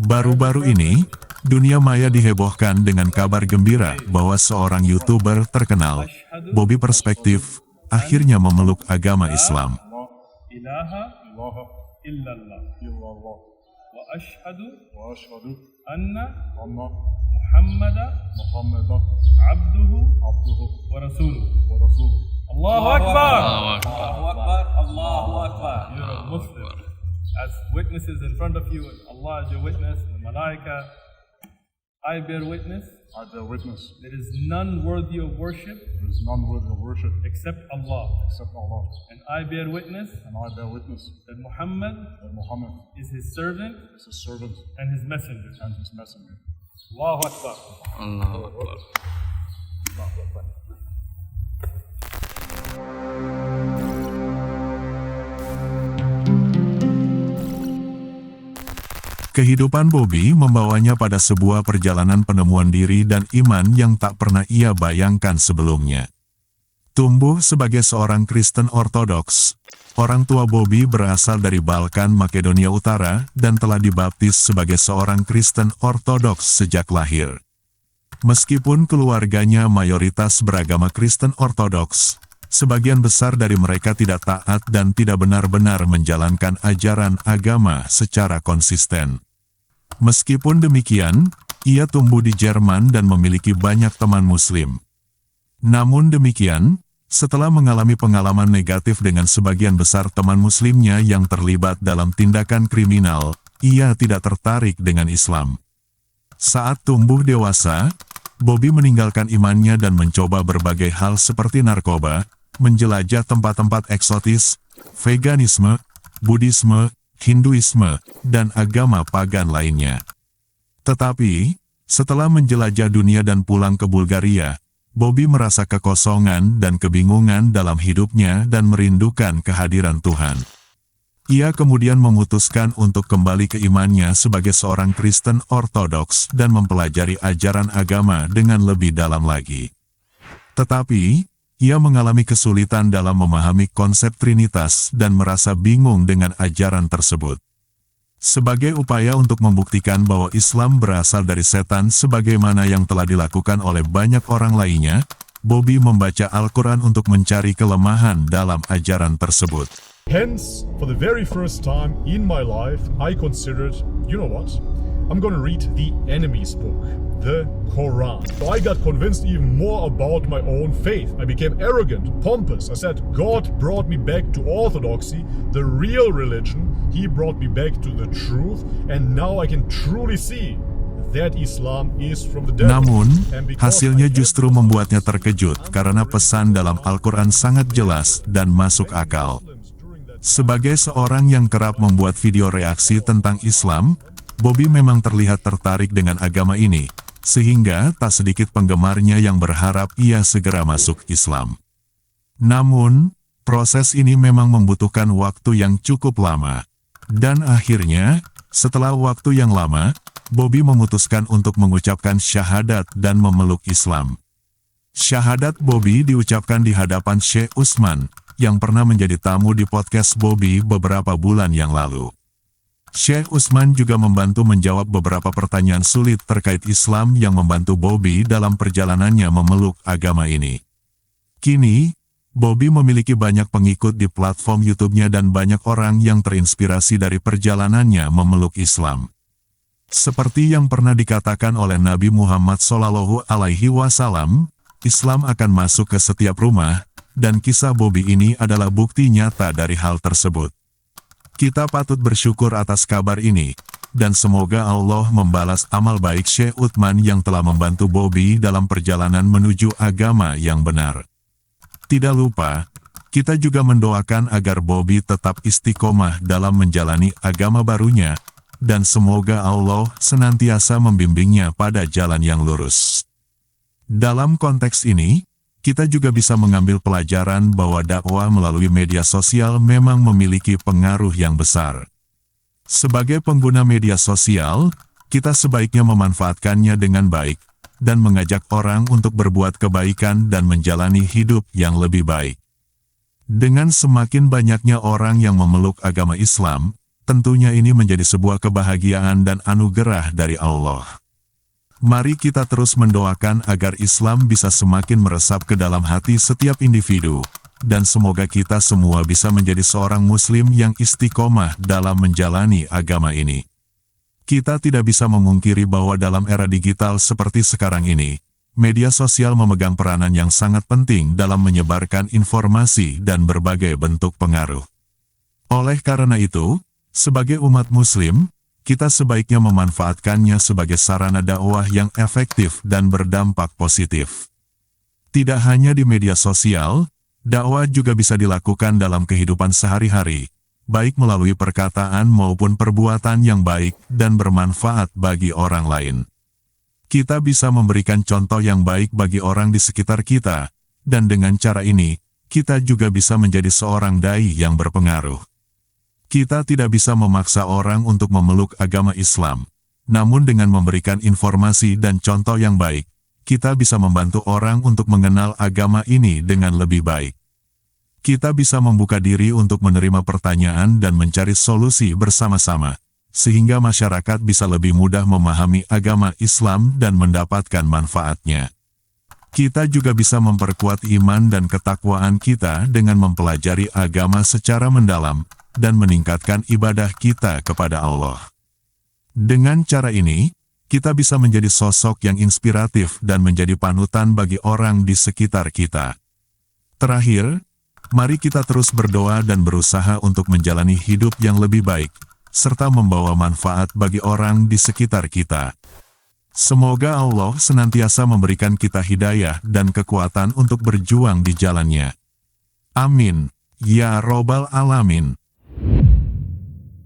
Baru-baru ini, dunia maya dihebohkan dengan kabar gembira bahwa seorang YouTuber terkenal, Bobby Perspektif, akhirnya memeluk agama Islam. Allahu Akbar. Allahu Akbar. Allahu Akbar. You're a Muslim. As witnesses in front of you, Allah is your witness, the Malaika. I bear witness. I bear witness. There is none worthy of worship. There is none worthy of worship Except Allah. except Allah. And I bear witness. And I bear witness That Muhammad that Muhammad is his servant is his servant and his messenger. and his messenger. Allahu Akbar. Allahu Akbar. Kehidupan Bobby membawanya pada sebuah perjalanan penemuan diri dan iman yang tak pernah ia bayangkan sebelumnya. Tumbuh sebagai seorang Kristen Ortodoks, orang tua Bobby berasal dari Balkan, Makedonia Utara, dan telah dibaptis sebagai seorang Kristen Ortodoks sejak lahir. Meskipun keluarganya mayoritas beragama Kristen Ortodoks, sebagian besar dari mereka tidak taat dan tidak benar-benar menjalankan ajaran agama secara konsisten. Meskipun demikian, ia tumbuh di Jerman dan memiliki banyak teman Muslim. Namun demikian, setelah mengalami pengalaman negatif dengan sebagian besar teman Muslimnya yang terlibat dalam tindakan kriminal, ia tidak tertarik dengan Islam. Saat tumbuh dewasa, Bobby meninggalkan imannya dan mencoba berbagai hal seperti narkoba, menjelajah tempat-tempat eksotis, veganisme, Buddhisme, Hinduisme, dan agama pagan lainnya. Tetapi, setelah menjelajah dunia dan pulang ke Bulgaria, Bobby merasa kekosongan dan kebingungan dalam hidupnya dan merindukan kehadiran Tuhan. Ia kemudian memutuskan untuk kembali ke imannya sebagai seorang Kristen Ortodoks dan mempelajari ajaran agama dengan lebih dalam lagi. Tetapi, ia mengalami kesulitan dalam memahami konsep Trinitas dan merasa bingung dengan ajaran tersebut. Sebagai upaya untuk membuktikan bahwa Islam berasal dari setan sebagaimana yang telah dilakukan oleh banyak orang lainnya, Bobby membaca Al-Quran untuk mencari kelemahan dalam ajaran tersebut. Hence, for the very first time in my life, I considered, you know what? I'm gonna read the enemy's book, the Quran. So I got convinced even more about my own faith. I became arrogant, pompous. I said, God brought me back to orthodoxy, the real religion. He brought me back to the truth, and now I can truly see that Islam is from the devil. Namun, And because hasilnya I had justru membuatnya terkejut karena pesan dalam Al-Quran sangat jelas dan masuk akal. Sebagai seorang yang kerap membuat video reaksi tentang Islam, Bobby memang terlihat tertarik dengan agama ini, sehingga tak sedikit penggemarnya yang berharap ia segera masuk Islam. Namun, proses ini memang membutuhkan waktu yang cukup lama. Dan akhirnya, setelah waktu yang lama, Bobby memutuskan untuk mengucapkan syahadat dan memeluk Islam. Syahadat Bobby diucapkan di hadapan Syekh Utsman, yang pernah menjadi tamu di podcast Bobby beberapa bulan yang lalu. Syekh Utsman juga membantu menjawab beberapa pertanyaan sulit terkait Islam yang membantu Bobby dalam perjalanannya memeluk agama ini. Kini, Bobby memiliki banyak pengikut di platform YouTube-nya dan banyak orang yang terinspirasi dari perjalanannya memeluk Islam. Seperti yang pernah dikatakan oleh Nabi Muhammad SAW, Islam akan masuk ke setiap rumah, dan kisah Bobby ini adalah bukti nyata dari hal tersebut. Kita patut bersyukur atas kabar ini, dan semoga Allah membalas amal baik Syekh Utsman yang telah membantu Bobby dalam perjalanan menuju agama yang benar. Tidak lupa, kita juga mendoakan agar Bobby tetap istiqomah dalam menjalani agama barunya, dan semoga Allah senantiasa membimbingnya pada jalan yang lurus. Dalam konteks ini, kita juga bisa mengambil pelajaran bahwa dakwah melalui media sosial memang memiliki pengaruh yang besar. Sebagai pengguna media sosial, kita sebaiknya memanfaatkannya dengan baik, dan mengajak orang untuk berbuat kebaikan dan menjalani hidup yang lebih baik. Dengan semakin banyaknya orang yang memeluk agama Islam, tentunya ini menjadi sebuah kebahagiaan dan anugerah dari Allah. Mari kita terus mendoakan agar Islam bisa semakin meresap ke dalam hati setiap individu, dan semoga kita semua bisa menjadi seorang Muslim yang istiqomah dalam menjalani agama ini. Kita tidak bisa memungkiri bahwa dalam era digital seperti sekarang ini, media sosial memegang peranan yang sangat penting dalam menyebarkan informasi dan berbagai bentuk pengaruh. Oleh karena itu, sebagai umat Muslim, kita sebaiknya memanfaatkannya sebagai sarana dakwah yang efektif dan berdampak positif. Tidak hanya di media sosial, dakwah juga bisa dilakukan dalam kehidupan sehari-hari, baik melalui perkataan maupun perbuatan yang baik dan bermanfaat bagi orang lain. Kita bisa memberikan contoh yang baik bagi orang di sekitar kita, dan dengan cara ini, kita juga bisa menjadi seorang dai yang berpengaruh. Kita tidak bisa memaksa orang untuk memeluk agama Islam, namun dengan memberikan informasi dan contoh yang baik, kita bisa membantu orang untuk mengenal agama ini dengan lebih baik. Kita bisa membuka diri untuk menerima pertanyaan dan mencari solusi bersama-sama, sehingga masyarakat bisa lebih mudah memahami agama Islam dan mendapatkan manfaatnya. Kita juga bisa memperkuat iman dan ketakwaan kita dengan mempelajari agama secara mendalam, dan meningkatkan ibadah kita kepada Allah. Dengan cara ini, kita bisa menjadi sosok yang inspiratif dan menjadi panutan bagi orang di sekitar kita. Terakhir, mari kita terus berdoa dan berusaha untuk menjalani hidup yang lebih baik, serta membawa manfaat bagi orang di sekitar kita. Semoga Allah senantiasa memberikan kita hidayah dan kekuatan untuk berjuang di jalannya. Amin. Ya Robbal Alamin.